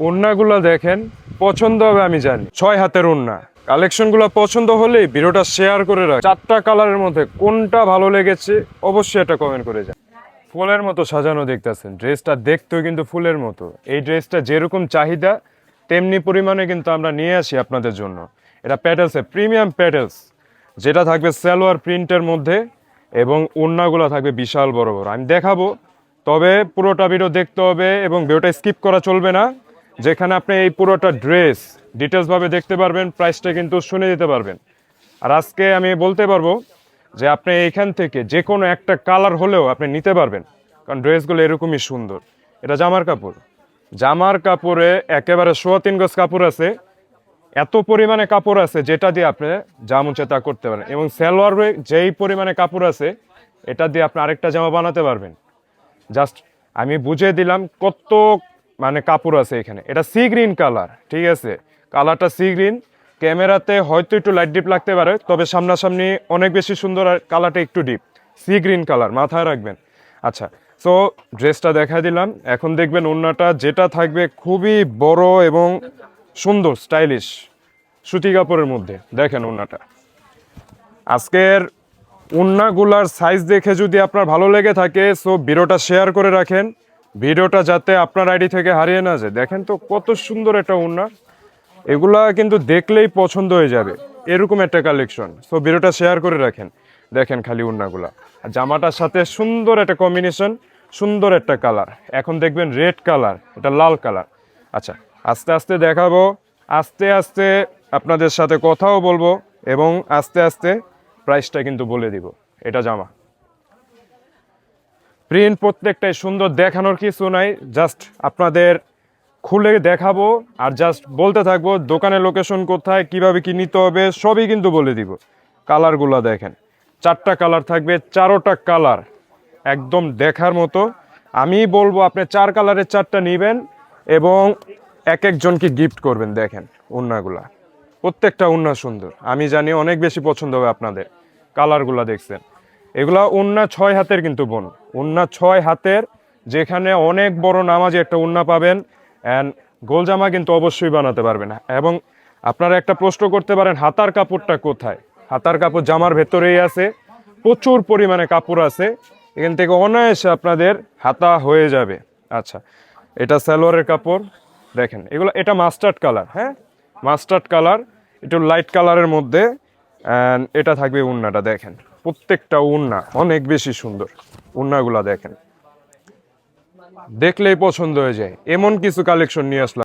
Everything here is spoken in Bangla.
ওড়নাগুলো দেখেন, পছন্দ হবে আমি জানি। 6 হাতের ওড়না কালেকশনগুলো পছন্দ হলে ভিডিওটা শেয়ার করে রাখ। 4টা কালারের মধ্যে কোনটা ভালো লেগেছে অবশ্যই এটা কমেন্ট করে যান। ফুলের মতো সাজানো দেখতেছেন, ড্রেসটা দেখতেও কিন্তু ফুলের মতো। এই ড্রেসটা যেরকম চাহিদা তেমনি পরিমাণে কিন্তু আমরা নিয়ে আসি আপনাদের জন্য। এটা প্যাটেলসে প্রিমিয়াম প্যাটেলস, যেটা থাকবে সালোয়ার প্রিন্টের মধ্যে এবং ওড়নাগুলো থাকবে বিশাল বড় বড়। আমি দেখাবো, তবে পুরোটা ভিডিও দেখতে হবে এবং ভিডিওটা স্কিপ করা চলবে না। যেখানে আপনি এই পুরোটা ড্রেস ডিটেলসভাবে দেখতে পারবেন, প্রাইসটা কিন্তু শুনে দিতে পারবেন। আর আজকে আমি বলতে পারবো যে আপনি এখান থেকে যে কোনো একটা কালার হলেও আপনি নিতে পারবেন, কারণ ড্রেসগুলো এরকমই সুন্দর। এটা জামার কাপড়, জামার কাপড়ে একেবারে 3.25 গজ কাপড় আছে, এত পরিমাণে কাপড় আছে যেটা দিয়ে আপনি যা মন চায় তা করতে পারেন। এবং সালোয়ারে যেই পরিমাণে কাপড় আছে এটা দিয়ে আপনি আরেকটা জামা বানাতে পারবেন। জাস্ট আমি বুঝিয়ে দিলাম কত মানে কাপড় আছে এখানে। এটা সি গ্রিন কালার, ঠিক আছে, কালারটা সি গ্রিন। ক্যামেরাতে হয়তো একটু লাইট ডিপ লাগতে পারে, তবে সামনাসামনি অনেক বেশি সুন্দর। আর কালারটা একটু ডিপ সি গ্রিন কালার, মাথায় রাখবেন। আচ্ছা, সো ড্রেসটা দেখা দিলাম। এখন দেখবেন ওড়নাটা, যেটা থাকবে খুবই বড় এবং সুন্দর স্টাইলিশ সুতি কাপড়ের মধ্যে। দেখেন ওড়নাটা, আজকের ওড়নাগুলার সাইজ দেখে যদি আপনার ভালো লেগে থাকে সো ভিডিওটা শেয়ার করে রাখেন, ভিডিওটা যাতে আপনার আইডি থেকে হারিয়ে না যায়। দেখেন তো কত সুন্দর একটা ওড়না, এগুলা কিন্তু দেখলেই পছন্দ হয়ে যাবে এরকম একটা কালেকশন। সো ভিডিওটা শেয়ার করে রাখেন। দেখেন খালি ওড়নাগুলা, আর জামাটার সাথে সুন্দর একটা কম্বিনেশন, সুন্দর একটা কালার। এখন দেখবেন রেড কালার, এটা লাল কালার। আচ্ছা, আস্তে আস্তে দেখাবো, আস্তে আস্তে আপনাদের সাথে কথাও বলবো এবং আস্তে আস্তে প্রাইসটা কিন্তু বলে দিব। এটা জামা প্রিন্ট প্রত্যেকটাই সুন্দর, দেখানোর কিছু নাই, জাস্ট আপনাদের খুলে দেখাবো আর জাস্ট বলতে থাকবো দোকানের লোকেশন কোথায়, কিভাবে কি নিতে হবে সবই কিন্তু বলে দিব। কালারগুলো দেখেন, 4টা কালার থাকবে, 4টা কালার একদম দেখার মতো। আমি বলবো আপনি 4 কালারের 4টা নেবেন এবং এক একজনকে গিফট করবেন। দেখেন ওড়নাগুলা, প্রত্যেকটা ওড়না সুন্দর, আমি জানি অনেক বেশি পছন্দ হবে আপনাদের। কালারগুলা দেখছেন, এগুলা ওড়না 6 হাতের কিন্তু বোন, ওড়না 6 হাতের, যেখানে অনেক বড় নামাজি একটা ওড়না পাবেন। অ্যান্ড গোলজামা কিন্তু অবশ্যই বানাতে পারবেন। এবং আপনারা একটা প্রশ্ন করতে পারেন হাতার কাপড়টা কোথায়। হাতার কাপড় জামার ভেতরেই আছে, প্রচুর পরিমাণে কাপড় আছে, এখান থেকে অনায়াসে আপনাদের হাতা হয়ে যাবে। আচ্ছা, এটা সালোয়ারের কাপড় দেখেন, এগুলো এটা মাস্টার্ড কালার, হ্যাঁ মাস্টার্ড কালার, একটু লাইট কালারের মধ্যে। অ্যান্ড এটা থাকবে ওড়নাটা, দেখেন প্রত্যেকটা ওড়না অনেক বেশি সুন্দর। ওড়নাগুলা দেখেন, দেখলেই পছন্দ হয়ে যায়, এমন কিছু কালেকশন নিয়ে আসলাম।